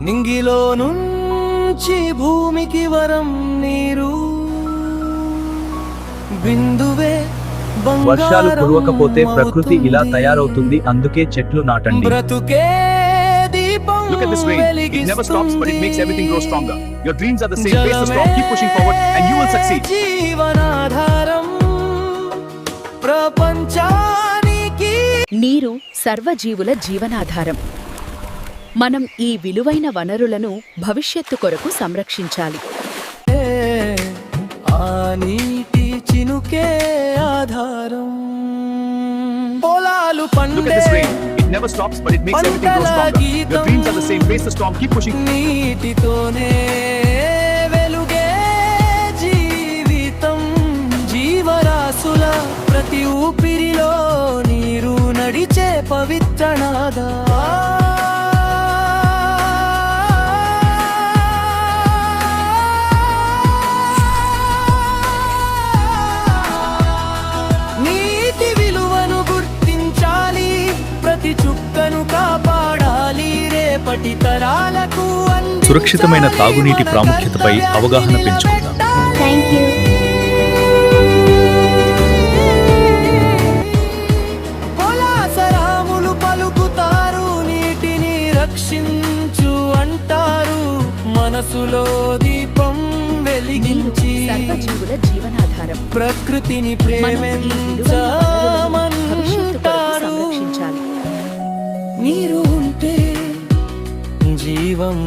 నింగిలో నుంచి భూమికి వరం నీరు బిందువే వర్షాలు కురవకపోతే ప్రకృతి ఇలా తయారవుతుంది. అందుకే చెట్లు నాటండి. బ్రతుకే దీపం Look at this rain. It never stops, but it makes everything grow stronger. Your dreams are the same. Face the storm, keep pushing forward, and you will succeed. జీవనాధారం ప్రపంచానికి. నీరు సర్వజీవుల జీవనాధారం. మనం ఈ విలువైన వనరులను భవిష్యత్తు కొరకు సంరక్షించాలి. ఆ నీటి చినుకే ఆధారం. పొలాలు Look at పండే this rain. It never stops, but it makes everything grow stronger. Your dreams are the same. Face the storm, keep pushing. నీటితోనే వెలుగే జీవితం. జీవరాశుల ప్రతి ఊపిరిలో నీరు నడిచే పవిత్రనాదా. నీటి విలువను గుర్తించాలి, ప్రతి చుక్కను కాపాడాలి, రేపటి తరాలకు సురక్షితమైన తాగునీటి ప్రాముఖ్యతపై అవగాహన పెంచుకుందాం. పొలాసరాములు పలుకుతారు, నీటిని రక్షించు అంటారు, మనసులో దీపం వెలిగించి సర్వజీవుల జీవనాధారం. ప్రకృతిని మనం ఈ విలువైన వనరులను భవిష్యత్తు కొరకు ప్రేమించామంటారు. సంరక్షించాలి. నీరు ఉంటే జీవం